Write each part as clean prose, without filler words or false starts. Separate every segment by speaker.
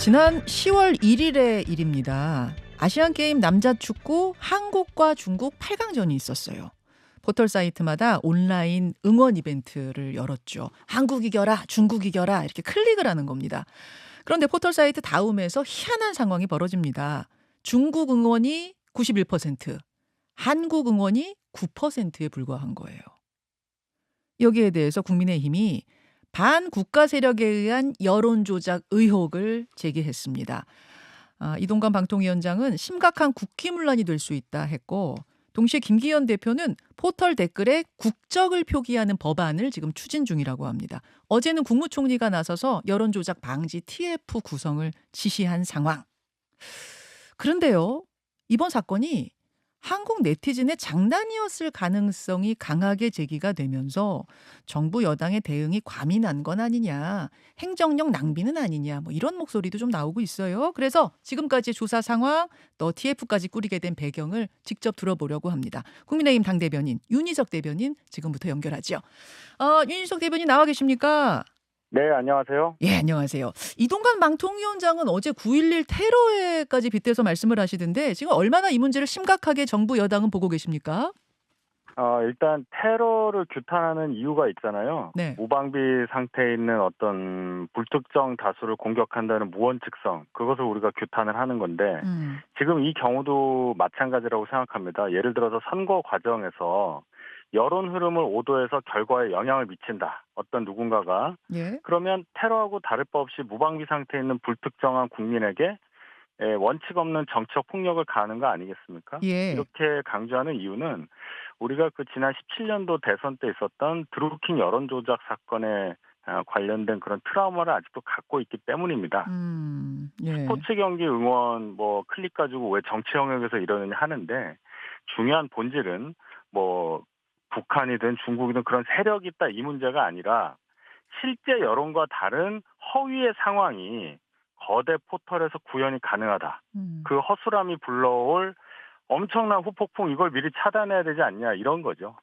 Speaker 1: 지난 10월 1일의 일입니다. 아시안게임 남자축구 한국과 중국 8강전이 있었어요. 포털 사이트마다 온라인 응원 이벤트를 열었죠. 한국 이겨라, 중국 이겨라 이렇게 클릭을 하는 겁니다. 그런데 포털 사이트 다음에서 희한한 상황이 벌어집니다. 중국 응원이 91%, 한국 응원이 9%에 불과한 거예요. 여기에 대해서 국민의힘이 반국가 세력에 의한 여론 조작 의혹을 제기했습니다. 이동관 방통위원장은 심각한 국기문란이 될 수 있다 했고, 동시에 김기현 대표는 포털 댓글에 국적을 표기하는 법안을 지금 추진 중이라고 합니다. 어제는 국무총리가 나서서 여론 조작 방지 TF 구성을 지시한 상황. 그런데요, 이번 사건이 한국 네티즌의 장난이었을 가능성이 강하게 제기가 되면서 정부 여당의 대응이 과민한 건 아니냐, 행정력 낭비는 아니냐, 뭐 이런 목소리도 좀 나오고 있어요. 그래서 지금까지 조사 상황, 또 TF까지 꾸리게 된 배경을 직접 들어보려고 합니다. 국민의힘 당대변인 윤희석 대변인 지금부터 연결하죠. 윤희석 대변인 나와 계십니까?
Speaker 2: 네, 안녕하세요.
Speaker 1: 예, 안녕하세요. 이동관 방통위원장은 어제 9.11 테러에까지 빗대서 말씀을 하시던데 지금 얼마나 이 문제를 심각하게 정부 여당은 보고 계십니까?
Speaker 2: 일단 테러를 규탄하는 이유가 있잖아요.
Speaker 1: 네.
Speaker 2: 무방비 상태에 있는 어떤 불특정 다수를 공격한다는 무원칙성, 그것을 우리가 규탄을 하는 건데 지금 이 경우도 마찬가지라고 생각합니다. 예를 들어서 선거 과정에서 여론 흐름을 오도해서 결과에 영향을 미친다. 어떤 누군가가.
Speaker 1: 예.
Speaker 2: 그러면 테러하고 다를 바 없이 무방비 상태에 있는 불특정한 국민에게 원칙 없는 정치적 폭력을 가하는 거 아니겠습니까?
Speaker 1: 예.
Speaker 2: 이렇게 강조하는 이유는 우리가 그 지난 17년도 대선 때 있었던 드루킹 여론조작 사건에 관련된 그런 트라우마를 아직도 갖고 있기 때문입니다.
Speaker 1: 예.
Speaker 2: 스포츠 경기 응원 클릭 가지고 왜 정치 영역에서 이러느냐 하는데 중요한 본질은 북한이든 중국이든 그런 세력이 있다 이 문제가 아니라 실제 여론과 다른 허위의 상황이 거대 포털에서 구현이 가능하다. 그 허술함이 불러올 엄청난 후폭풍 이걸 미리 차단해야 되지 않냐 이런 거죠.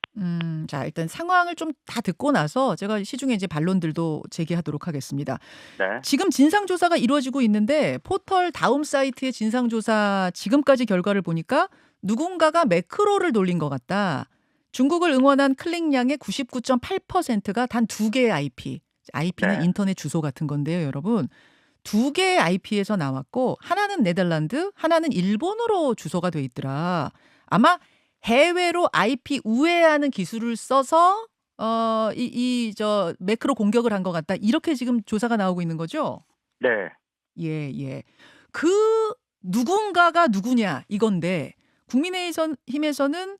Speaker 1: 자, 일단 상황을 좀 다 듣고 나서 제가 시중에 이제 반론들도 제기하도록 하겠습니다.
Speaker 2: 네.
Speaker 1: 지금 진상조사가 이루어지고 있는데 포털 다음 사이트의 진상조사 지금까지 결과를 보니까 누군가가 매크로를 돌린 것 같다. 중국을 응원한 클릭량의 99.8%가 단 두 개의 IP. IP는
Speaker 2: 네.
Speaker 1: 인터넷 주소 같은 건데요, 여러분. 두 개의 IP에서 나왔고 하나는 네덜란드, 하나는 일본으로 주소가 돼 있더라. 아마 해외로 IP 우회하는 기술을 써서 저 매크로 공격을 한 것 같다. 이렇게 지금 조사가 나오고 있는 거죠?
Speaker 2: 네.
Speaker 1: 예, 예. 그 누군가가 누구냐 이건데 국민의힘에서는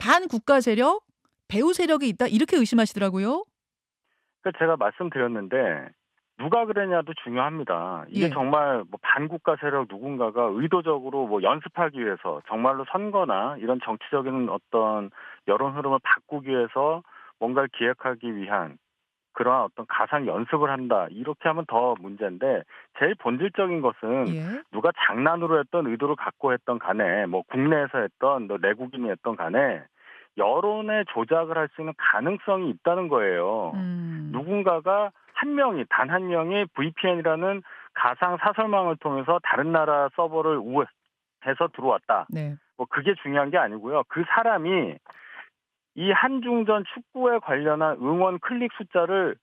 Speaker 1: 반국가 세력, 배후 세력이 있다 이렇게 의심하시더라고요.
Speaker 2: 그러니까 제가 말씀드렸는데 누가 그랬냐도 중요합니다. 이게
Speaker 1: 예.
Speaker 2: 정말 반국가 세력 누군가가 의도적으로 연습하기 위해서 정말로 선거나 이런 정치적인 어떤 여론 흐름을 바꾸기 위해서 뭔가를 기획하기 위한 그러한 어떤 가상 연습을 한다. 이렇게 하면 더 문제인데 제일 본질적인 것은
Speaker 1: 예.
Speaker 2: 누가 장난으로 했던 의도를 갖고 했던 간에 국내에서 했던 내국인이 했던 간에 여론의 조작을 할 수 있는 가능성이 있다는 거예요. 누군가가 단 한 명이 VPN이라는 가상 사설망을 통해서 다른 나라 서버를 우회해서 들어왔다.
Speaker 1: 네.
Speaker 2: 그게 중요한 게 아니고요. 그 사람이 이 한중전 축구에 관련한 응원 클릭 숫자를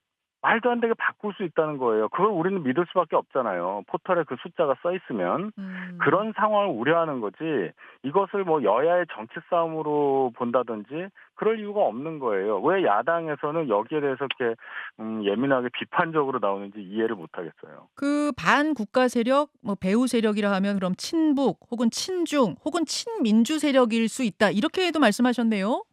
Speaker 2: 말도 안 되게 바꿀 수 있다는 거예요. 그걸 우리는 믿을 수밖에 없잖아요. 포털에 그 숫자가 써 있으면. 그런 상황을 우려하는 거지 이것을 여야의 정치 싸움으로 본다든지 그럴 이유가 없는 거예요. 왜 야당에서는 여기에 대해서 이렇게 예민하게 비판적으로 나오는지 이해를 못하겠어요.
Speaker 1: 그 반국가 세력, 배후 세력이라 하면 그럼 친북 혹은 친중 혹은 친민주 세력일 수 있다. 이렇게도 말씀하셨네요.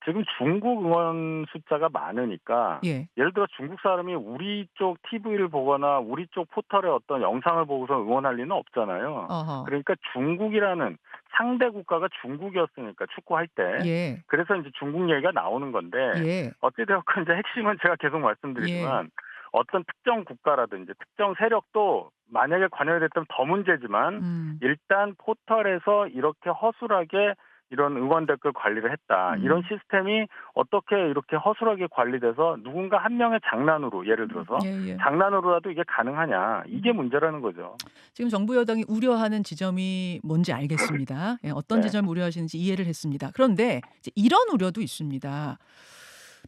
Speaker 2: 지금 중국 응원 숫자가 많으니까
Speaker 1: 예.
Speaker 2: 예를 들어 중국 사람이 우리 쪽 TV를 보거나 우리 쪽 포털의 어떤 영상을 보고서 응원할 리는 없잖아요.
Speaker 1: 어허.
Speaker 2: 그러니까 중국이라는 상대 국가가 중국이었으니까 축구할 때
Speaker 1: 예.
Speaker 2: 그래서 이제 중국 얘기가 나오는 건데
Speaker 1: 예.
Speaker 2: 어찌되었건 이제 핵심은 제가 계속 말씀드리지만
Speaker 1: 예.
Speaker 2: 어떤 특정 국가라든지 특정 세력도 만약에 관여됐다면 더 문제지만 일단 포털에서 이렇게 허술하게 이런 응원 댓글 관리를 했다. 이런 시스템이 어떻게 이렇게 허술하게 관리돼서 누군가 한 명의 장난으로 예를 들어서
Speaker 1: 예, 예.
Speaker 2: 장난으로라도 이게 가능하냐. 이게 문제라는 거죠.
Speaker 1: 지금 정부 여당이 우려하는 지점이 뭔지 알겠습니다. 예, 어떤
Speaker 2: 네.
Speaker 1: 지점 우려하시는지 이해를 했습니다. 그런데 이제 이런 우려도 있습니다.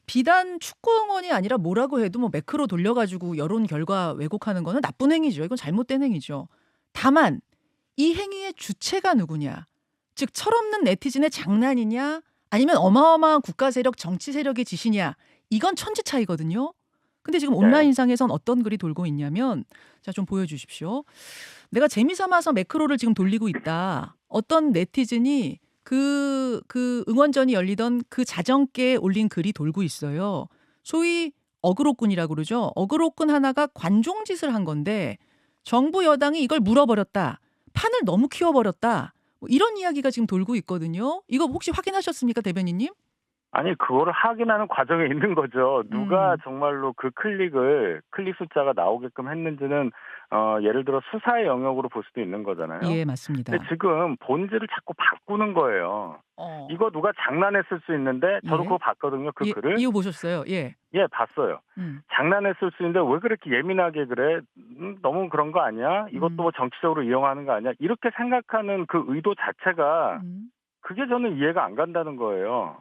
Speaker 1: 비단 축구 응원이 아니라 뭐라고 해도 뭐 매크로 돌려가지고 여론 결과 왜곡하는 거는 나쁜 행위죠. 이건 잘못된 행위죠. 다만 이 행위의 주체가 누구냐. 즉 철없는 네티즌의 장난이냐 아니면 어마어마한 국가 세력 정치 세력의 짓이냐. 이건 천지 차이거든요. 근데 지금
Speaker 2: 네.
Speaker 1: 온라인상에선 어떤 글이 돌고 있냐면 자, 좀 보여주십시오. 내가 재미삼아서 매크로를 지금 돌리고 있다. 어떤 네티즌이 그 응원전이 열리던 그 자정께에 올린 글이 돌고 있어요. 소위 어그로꾼이라고 그러죠. 어그로꾼 하나가 관종짓을 한 건데 정부 여당이 이걸 물어버렸다. 판을 너무 키워버렸다. 뭐 이런 이야기가 지금 돌고 있거든요. 이거 혹시 확인하셨습니까, 대변인님?
Speaker 2: 아니 그거를 확인하는 과정에 있는 거죠. 누가 정말로 그 클릭 숫자가 나오게끔 했는지는 예를 들어 수사의 영역으로 볼 수도 있는 거잖아요.
Speaker 1: 예, 맞습니다.
Speaker 2: 근데 지금 본질을 자꾸 바꾸는 거예요.
Speaker 1: 어.
Speaker 2: 이거 누가 장난했을 수 있는데 저도
Speaker 1: 예.
Speaker 2: 그거 봤거든요. 그
Speaker 1: 예,
Speaker 2: 글을.
Speaker 1: 이거 보셨어요? 예.
Speaker 2: 예, 봤어요.
Speaker 1: 음.
Speaker 2: 장난했을 수 있는데 왜 그렇게 예민하게 그래? 너무 그런 거 아니야? 이것도 뭐 정치적으로 이용하는 거 아니야? 이렇게 생각하는 그 의도 자체가
Speaker 1: 음.
Speaker 2: 그게 저는 이해가 안 간다는 거예요.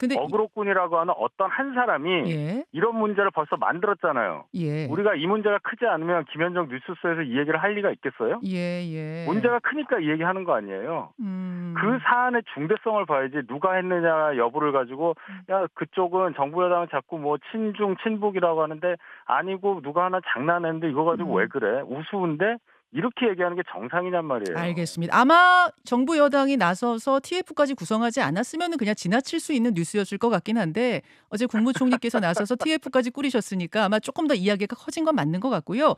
Speaker 1: 근데
Speaker 2: 어그로꾼이라고 하는 어떤 한 사람이
Speaker 1: 예.
Speaker 2: 이런 문제를 벌써 만들었잖아요.
Speaker 1: 예.
Speaker 2: 우리가 이 문제가 크지 않으면 김현정 뉴스쇼에서 이 얘기를 할 리가 있겠어요?
Speaker 1: 예, 예.
Speaker 2: 문제가 크니까 이 얘기하는 거 아니에요. 그 사안의 중대성을 봐야지 누가 했느냐 여부를 가지고 야 그쪽은 정부 여당은 자꾸 뭐 친중 친북이라고 하는데 아니고 누가 하나 장난했는데 이거 가지고 왜 그래? 우스운데? 이렇게 얘기하는 게 정상이냔 말이에요.
Speaker 1: 알겠습니다. 아마 정부 여당이 나서서 TF까지 구성하지 않았으면 그냥 지나칠 수 있는 뉴스였을 것 같긴 한데 어제 국무총리께서 나서서 TF까지 꾸리셨으니까 아마 조금 더 이야기가 커진 건 맞는 것 같고요.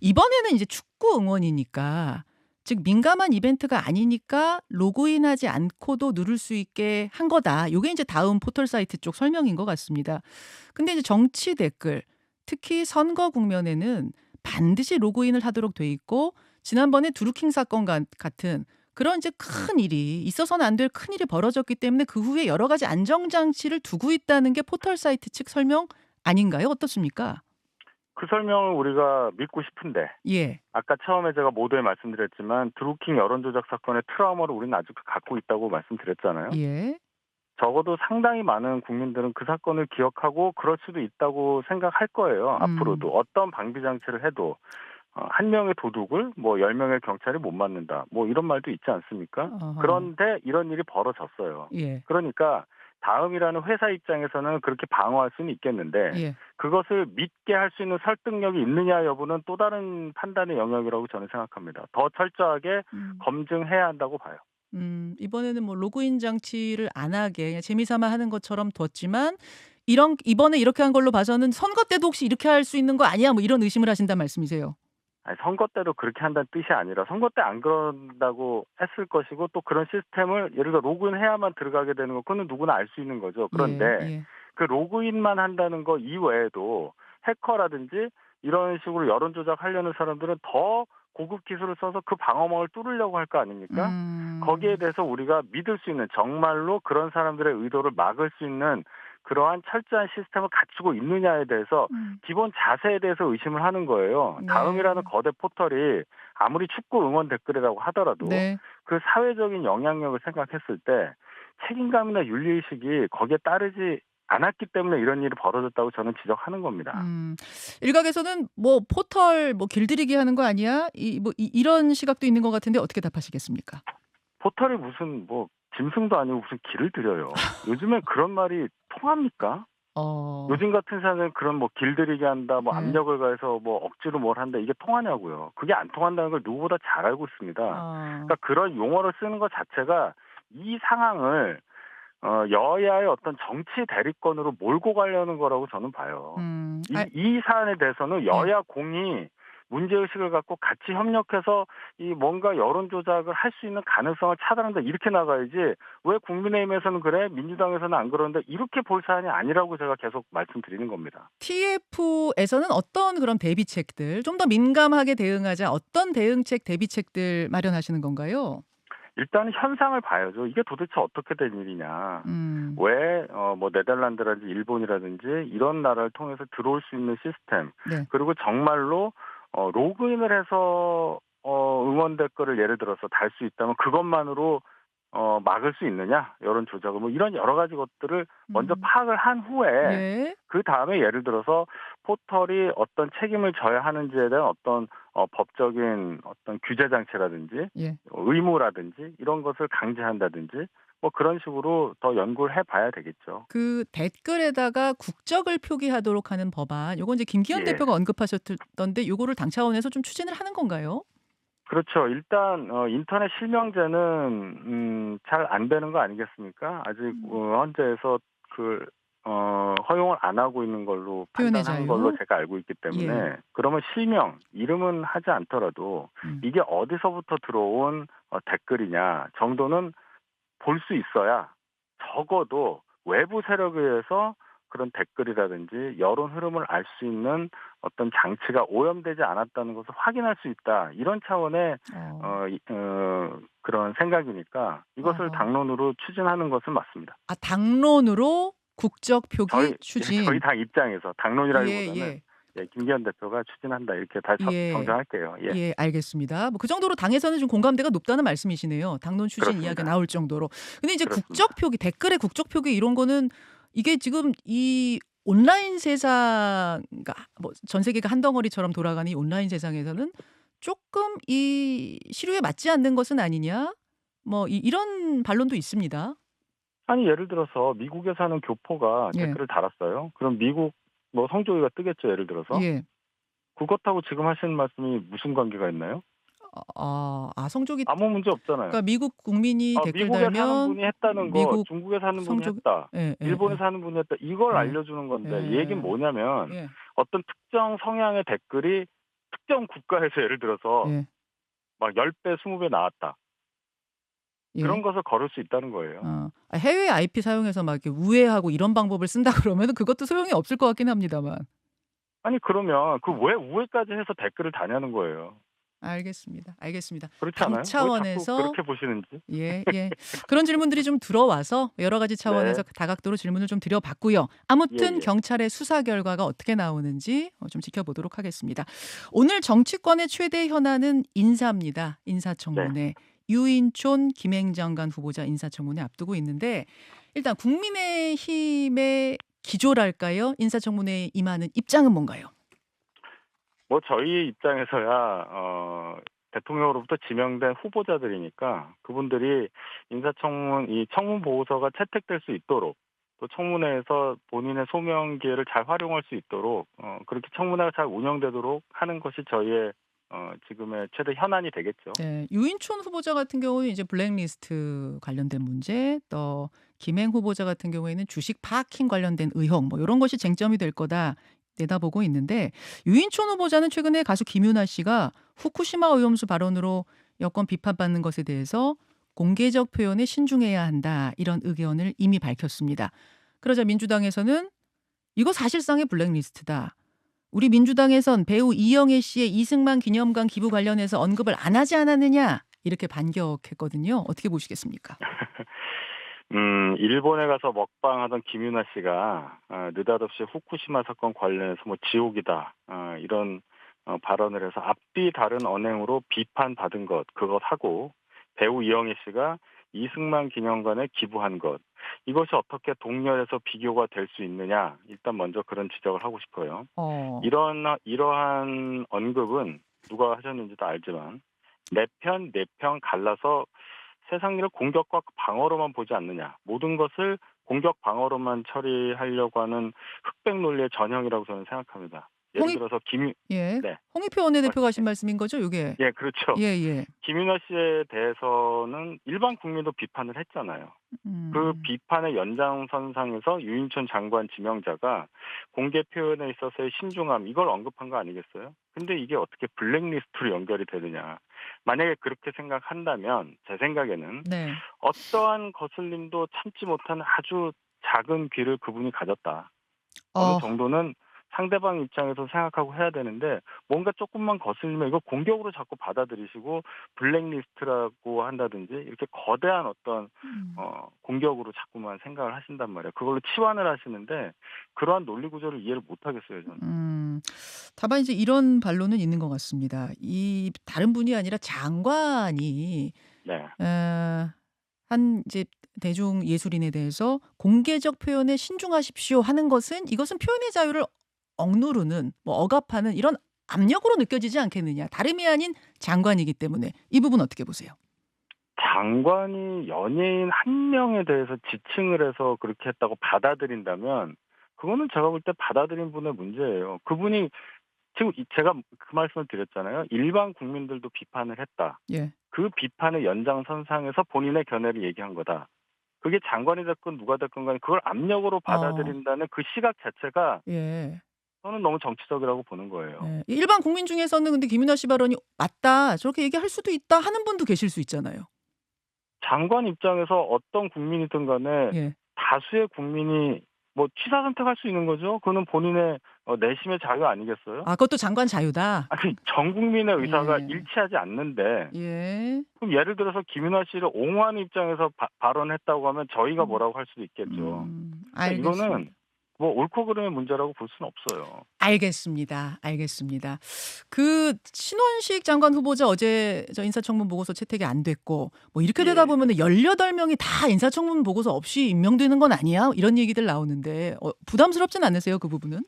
Speaker 1: 이번에는 이제 축구 응원이니까 즉 민감한 이벤트가 아니니까 로그인하지 않고도 누를 수 있게 한 거다. 이게 이제 다음 포털 사이트 쪽 설명인 것 같습니다. 근데 이제 정치 댓글 특히 선거 국면에는 반드시 로그인을 하도록 돼 있고 지난번에 드루킹 사건 같은 그런 이제 큰 일이 있어서는 안 될 큰 일이 벌어졌기 때문에 그 후에 여러 가지 안정장치를 두고 있다는 게 포털 사이트 측 설명 아닌가요? 어떻습니까?
Speaker 2: 그 설명을 우리가 믿고 싶은데
Speaker 1: 예.
Speaker 2: 아까 처음에 제가 모두에 말씀드렸지만 드루킹 여론조작 사건의 트라우마를 우리는 아직도 갖고 있다고 말씀드렸잖아요.
Speaker 1: 예.
Speaker 2: 적어도 상당히 많은 국민들은 그 사건을 기억하고 그럴 수도 있다고 생각할 거예요. 앞으로도 어떤 방비 장치를 해도 한 명의 도둑을 뭐 10명의 경찰이 못 맞는다. 뭐 이런 말도 있지 않습니까?
Speaker 1: 어허.
Speaker 2: 그런데 이런 일이 벌어졌어요.
Speaker 1: 예.
Speaker 2: 그러니까 다음이라는 회사 입장에서는 그렇게 방어할 수는 있겠는데
Speaker 1: 예.
Speaker 2: 그것을 믿게 할 수 있는 설득력이 있느냐 여부는 또 다른 판단의 영역이라고 저는 생각합니다. 더 철저하게 검증해야 한다고 봐요.
Speaker 1: 이번에는 뭐 로그인 장치를 안 하게 그냥 재미삼아 하는 것처럼 뒀지만 이번에 이렇게 한 걸로 봐서는 선거 때도 혹시 이렇게 할 수 있는 거 아니야? 뭐 이런 의심을 하신단 말씀이세요.
Speaker 2: 아니, 선거 때도 그렇게 한다는 뜻이 아니라 선거 때 안 그런다고 했을 것이고 또 그런 시스템을 예를 들어 로그인해야만 들어가게 되는 거 그거는 누구나 알 수 있는 거죠. 그런데
Speaker 1: 예.
Speaker 2: 그 로그인만 한다는 거 이외에도 해커라든지 이런 식으로 여론 조작하려는 사람들은 더 고급 기술을 써서 그 방어막을 뚫으려고 할 거 아닙니까? 거기에 대해서 우리가 믿을 수 있는 정말로 그런 사람들의 의도를 막을 수 있는 그러한 철저한 시스템을 갖추고 있느냐에 대해서 기본 자세에 대해서 의심을 하는 거예요.
Speaker 1: 네.
Speaker 2: 다음이라는 거대 포털이 아무리 축구 응원 댓글이라고 하더라도
Speaker 1: 네.
Speaker 2: 그 사회적인 영향력을 생각했을 때 책임감이나 윤리의식이 거기에 따르지 않았기 때문에 이런 일이 벌어졌다고 저는 지적하는 겁니다.
Speaker 1: 일각에서는 뭐 포털 뭐 길들이기 하는 거 아니야? 이런 시각도 있는 것 같은데 어떻게 답하시겠습니까?
Speaker 2: 포털이 무슨 뭐 짐승도 아니고 무슨 길을 들여요. 요즘에 그런 말이 통합니까? 요즘 같은 사람은 그런 뭐 길들이게 한다, 뭐 압력을 가해서 뭐 억지로 뭘 한다 이게 통하냐고요. 그게 안 통한다는 걸 누구보다 잘 알고 있습니다. 그러니까 그런 용어를 쓰는 것 자체가 이 상황을 여야의 어떤 정치 대립권으로 몰고 가려는 거라고 저는 봐요. 이 사안에 대해서는 여야 공이 문제의식을 갖고 같이 협력해서 이 뭔가 여론 조작을 할 수 있는 가능성을 차단한다 이렇게 나가야지 왜 국민의힘에서는 그래 민주당에서는 안 그러는데 이렇게 볼 사안이 아니라고 제가 계속 말씀드리는 겁니다.
Speaker 1: TF에서는 어떤 그런 대비책들 좀 더 민감하게 대응하자 어떤 대응책 대비책들 마련하시는 건가요?
Speaker 2: 일단은 현상을 봐야죠. 이게 도대체 어떻게 된 일이냐.
Speaker 1: 음.
Speaker 2: 왜 뭐 네덜란드라든지 일본이라든지 이런 나라를 통해서 들어올 수 있는 시스템,
Speaker 1: 네.
Speaker 2: 그리고 정말로 로그인을 해서 응원 댓글을 예를 들어서 달 수 있다면 그것만으로 막을 수 있느냐, 여론 조작을, 뭐 이런 여러 가지 것들을 먼저
Speaker 1: 음.
Speaker 2: 파악을 한 후에
Speaker 1: 예.
Speaker 2: 그다음에 예를 들어서 포털이 어떤 책임을 져야 하는지에 대한 어떤 법적인 어떤 규제 장치라든지
Speaker 1: 예.
Speaker 2: 의무라든지 이런 것을 강제한다든지 뭐 그런 식으로 더 연구를 해 봐야 되겠죠.
Speaker 1: 그 댓글에다가 국적을 표기하도록 하는 법안 요건 이제 김기현
Speaker 2: 예.
Speaker 1: 대표가 언급하셨던데 요거를 당 차원에서 좀 추진을 하는 건가요?
Speaker 2: 그렇죠. 일단 인터넷 실명제는 잘 안 되는 거 아니겠습니까? 아직
Speaker 1: 음.
Speaker 2: 헌재에서 그 허용을 안 하고 있는 걸로
Speaker 1: 표현의
Speaker 2: 판단한 걸로
Speaker 1: 자유.
Speaker 2: 제가 알고 있기
Speaker 1: 예.
Speaker 2: 때문에, 그러면 실명, 이름은 하지 않더라도
Speaker 1: 음.
Speaker 2: 이게 어디서부터 들어온 댓글이냐 정도는 볼 수 있어야 적어도 외부 세력에 의해서 그런 댓글이라든지 여론 흐름을 알 수 있는 어떤 장치가 오염되지 않았다는 것을 확인할 수 있다. 이런 차원의
Speaker 1: 어.
Speaker 2: 그런 생각이니까 이것을
Speaker 1: 어허.
Speaker 2: 당론으로 추진하는 것은 맞습니다.
Speaker 1: 아 당론으로 국적 표기
Speaker 2: 저희
Speaker 1: 추진.
Speaker 2: 당 입장에서 당론이라기보다는
Speaker 1: 예예.
Speaker 2: 예, 김기현 대표가 추진한다 이렇게 다시
Speaker 1: 예.
Speaker 2: 정정할게요. 예,
Speaker 1: 예 알겠습니다. 뭐 그 정도로 당에서는 좀 공감대가 높다는 말씀이시네요. 당론 추진 이야기가
Speaker 2: 그렇습니다.
Speaker 1: 나올 정도로. 근데 이제 국적
Speaker 2: 그렇습니다.
Speaker 1: 표기 댓글의 국적 표기 이런 거는 이게 지금 이 온라인 세상 그러니까 뭐 전 세계가 한 덩어리처럼 돌아가는 이 온라인 세상에서는 쪼끔 이 시류에 맞지 않는 것은 아니냐? 뭐 이런 반론도 있습니다.
Speaker 2: 아니 예를 들어서 미국에 사는 교포가
Speaker 1: 예.
Speaker 2: 댓글을 달았어요. 그럼 미국 뭐 성조기가 뜨겠죠, 예를 들어서.
Speaker 1: 예.
Speaker 2: 그것하고 지금 하시는 말씀이 무슨 관계가 있나요?
Speaker 1: 성족이
Speaker 2: 아무 문제 없잖아요.
Speaker 1: 그러니까 미국 국민이 댓글
Speaker 2: 미국에 사는
Speaker 1: 달면
Speaker 2: 분이 했다는 거,
Speaker 1: 미국
Speaker 2: 중국에 사는 분이
Speaker 1: 성족
Speaker 2: 했다, 일본에
Speaker 1: 예예예.
Speaker 2: 사는 분이 했다, 이걸
Speaker 1: 예.
Speaker 2: 알려주는 건데, 이 얘기는
Speaker 1: 예.
Speaker 2: 뭐냐면
Speaker 1: 예.
Speaker 2: 어떤 특정 성향의 댓글이 특정 국가에서 예를 들어서
Speaker 1: 예.
Speaker 2: 막 10배, 20배 나왔다.
Speaker 1: 예.
Speaker 2: 그런 것을 걸을 수 있다는 거예요.
Speaker 1: 해외 IP 사용해서 막 이렇게 우회하고 이런 방법을 쓴다 그러면은 그것도 소용이 없을 것 같긴 합니다만.
Speaker 2: 아니 그러면 그
Speaker 1: 예.
Speaker 2: 왜 우회까지 해서 댓글을 다냐는 거예요.
Speaker 1: 알겠습니다. 알겠습니다.
Speaker 2: 그렇지
Speaker 1: 당
Speaker 2: 않아요? 왜 자꾸
Speaker 1: 차원에서
Speaker 2: 그렇게 보시는지?
Speaker 1: 예, 예. 그런 질문들이 좀 들어와서 여러 가지 차원에서
Speaker 2: 네.
Speaker 1: 다각도로 질문을 좀 드려봤고요. 아무튼
Speaker 2: 예예.
Speaker 1: 경찰의 수사 결과가 어떻게 나오는지 좀 지켜보도록 하겠습니다. 오늘 정치권의 최대 현안은 인사입니다.
Speaker 2: 네.
Speaker 1: 인사청문회. 유인촌, 김행장관 후보자 인사청문회 앞두고 있는데 일단 국민의힘의 기조랄까요? 인사청문회에 임하는 입장은 뭔가요?
Speaker 2: 뭐 저희 입장에서야 대통령으로부터 지명된 후보자들이니까 그분들이 이 청문 보고서가 채택될 수 있도록, 또 청문회에서 본인의 소명 기회를 잘 활용할 수 있도록 그렇게 청문회가 잘 운영되도록 하는 것이 저희의 지금의 최대 현안이 되겠죠.
Speaker 1: 네. 유인촌 후보자 같은 경우는 이제 블랙리스트 관련된 문제, 또 김행 후보자 같은 경우에는 주식 파킹 관련된 의혹 뭐 요런 것이 쟁점이 될 거다 내다보고 있는데 유인촌 후보자는 최근에 가수 김유나 씨가 후쿠시마 오염수 발언으로 여권 비판받는 것에 대해서 공개적 표현에 신중해야 한다 이런 의견을 이미 밝혔습니다. 그러자 민주당에서는 이거 사실상의 블랙리스트다. 우리 민주당에선 배우 이영애 씨의 이승만 기념관 기부 관련해서 언급을 안 하지 않았느냐 이렇게 반격했거든요. 어떻게 보시겠습니까?
Speaker 2: 일본에 가서 먹방하던 김유나 씨가 느닷없이 후쿠시마 사건 관련해서 뭐 지옥이다, 이런 발언을 해서 앞뒤 다른 언행으로 비판받은 것, 그것하고 배우 이영애 씨가 이승만 기념관에 기부한 것, 이것이 어떻게 동렬해서 비교가 될 수 있느냐, 일단 먼저 그런 지적을 하고 싶어요.
Speaker 1: 어.
Speaker 2: 이러한 언급은 누가 하셨는지도 알지만 내 편 갈라서 세상 일을 공격과 방어로만 보지 않느냐, 모든 것을 공격 방어로만 처리하려고 하는 흑백 논리의 전형이라고 저는 생각합니다. 예를
Speaker 1: 홍익
Speaker 2: 들어서
Speaker 1: 예.
Speaker 2: 네,
Speaker 1: 홍익표 원내대표가 하신
Speaker 2: 말씀하세요.
Speaker 1: 말씀인 거죠, 요게?
Speaker 2: 예, 그렇죠.
Speaker 1: 예예.
Speaker 2: 김윤아 씨에 대해서는 일반 국민도 비판을 했잖아요. 그
Speaker 1: 음.
Speaker 2: 비판의 연장선상에서 유인촌 장관 지명자가 공개 표현에 있어서의 신중함, 이걸 언급한 거 아니겠어요? 근데 이게 어떻게 블랙리스트로 연결이 되느냐. 만약에 그렇게 생각한다면 제 생각에는
Speaker 1: 네.
Speaker 2: 어떠한 거슬림도 참지 못하는 아주 작은 귀를 그분이 가졌다. 어느
Speaker 1: 어.
Speaker 2: 정도는 상대방 입장에서 생각하고 해야 되는데 뭔가 조금만 거슬리면 이거 공격으로 자꾸 받아들이시고 블랙리스트라고 한다든지 이렇게 거대한 어떤
Speaker 1: 음.
Speaker 2: 공격으로 자꾸만 생각을 하신단 말이에요. 그걸로 치환을 하시는데 그러한 논리 구조를 이해를 못 하겠어요, 저는.
Speaker 1: 다만 이제 이런 반론은 있는 것 같습니다. 이 다른 분이 아니라 장관이
Speaker 2: 네.
Speaker 1: 한 이제 대중 예술인에 대해서 "공개적 표현에 신중하십시오." 하는 것은 이것은 표현의 자유를 억누르는 뭐 억압하는 이런 압력으로 느껴지지 않겠느냐. 다름이 아닌 장관이기 때문에. 이 부분 어떻게 보세요?
Speaker 2: 장관이 연예인 한 명에 대해서 지칭을 해서 그렇게 했다고 받아들인다면 그거는 제가 볼 때 받아들인 분의 문제예요. 그분이 지금 제가 그 말씀을 드렸잖아요. 일반 국민들도 비판을 했다.
Speaker 1: 예.
Speaker 2: 그 비판의 연장선상에서 본인의 견해를 얘기한 거다. 그게 장관이 됐건 누가 됐건 간에 그걸 압력으로
Speaker 1: 어.
Speaker 2: 받아들인다는 그 시각 자체가
Speaker 1: 예.
Speaker 2: 저는 너무 정치적이라고 보는 거예요.
Speaker 1: 예. 일반 국민 중에서는 근데 김윤아 씨 발언이 "맞다. 저렇게 얘기할 수도 있다." 하는 분도 계실 수 있잖아요.
Speaker 2: 장관 입장에서 어떤 국민이든 간에
Speaker 1: 예.
Speaker 2: 다수의 국민이 뭐 취사 선택할 수 있는 거죠. 그거는 본인의 내심의 자유 아니겠어요?
Speaker 1: 아 그것도 장관 자유다.
Speaker 2: 아니 전 국민의 의사가
Speaker 1: 예.
Speaker 2: 일치하지 않는데
Speaker 1: 예.
Speaker 2: 그럼 예를 들어서 김윤아 씨를 옹호하는 입장에서 발언했다고 하면 저희가
Speaker 1: 음.
Speaker 2: 뭐라고 할 수도 있겠죠. 그러니까
Speaker 1: 알겠습니다.
Speaker 2: 이거는 뭐 옳고 그름의 문제라고 볼 수는 없어요.
Speaker 1: 알겠습니다. 알겠습니다. 그 신원식 장관 후보자 어제 저 인사청문 보고서 채택이 안 됐고 뭐 이렇게 되다
Speaker 2: 예.
Speaker 1: 보면은 18명이 다 인사청문 보고서 없이 임명되는 건 아니야? 이런 얘기들 나오는데 부담스럽진 않으세요? 그 부분은?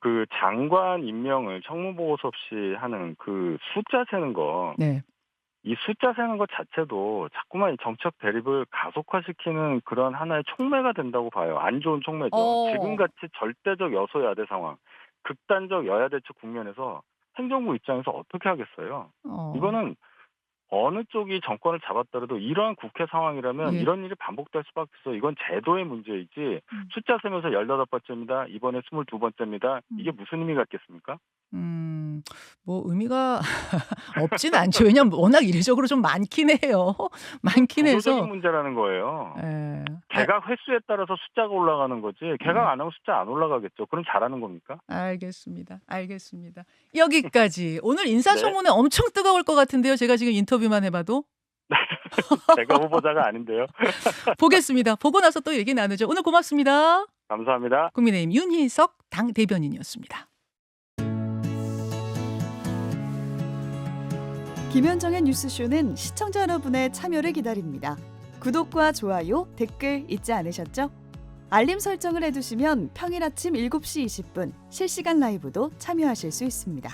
Speaker 2: 그 장관 임명을 청문 보고서 없이 하는 그 숫자 세는 거,
Speaker 1: 네.
Speaker 2: 이 숫자 세는 것 자체도 자꾸만 이 정책 대립을 가속화시키는 그런 하나의 촉매가 된다고 봐요. 안 좋은 촉매죠.
Speaker 1: 어.
Speaker 2: 지금같이 절대적 여소야대 상황, 극단적 여야 대척 국면에서 행정부 입장에서 어떻게 하겠어요?
Speaker 1: 어.
Speaker 2: 이거는 어느 쪽이 정권을 잡았더라도 이러한 국회 상황이라면
Speaker 1: 예.
Speaker 2: 이런 일이 반복될 수밖에 없어. 이건 제도의 문제이지
Speaker 1: 음.
Speaker 2: 숫자 세면서 18번째입니다. 이번에 22번째입니다. 이게
Speaker 1: 음.
Speaker 2: 무슨 의미가 있겠습니까?
Speaker 1: 뭐 의미가 없진 않죠. 왜냐면 워낙 이례적으로 좀 많긴 해요. 많긴
Speaker 2: 구조적인
Speaker 1: 해서
Speaker 2: 문제라는 거예요.
Speaker 1: 예.
Speaker 2: 개각 횟수에 따라서 숫자가 올라가는 거지 개각
Speaker 1: 예.
Speaker 2: 안 하면 숫자 안 올라가겠죠. 그럼 잘하는 겁니까?
Speaker 1: 알겠습니다. 알겠습니다. 여기까지. 오늘
Speaker 2: 네.
Speaker 1: 인사청문회 엄청 뜨거울 것 같은데요. 제가 지금 인터뷰만 해 봐도.
Speaker 2: 제가 후보자가 아닌데요.
Speaker 1: 보겠습니다. 보고 나서 또 얘기 나누죠. 오늘 고맙습니다.
Speaker 2: 감사합니다.
Speaker 1: 국민의힘 윤희석 당 대변인이었습니다.
Speaker 3: 김현정의 뉴스쇼는 시청자 여러분의 참여를 기다립니다. 구독과 좋아요, 댓글 잊지 않으셨죠? 알림 설정을 해두시면 평일 아침 7시 20분 실시간 라이브도 참여하실 수 있습니다.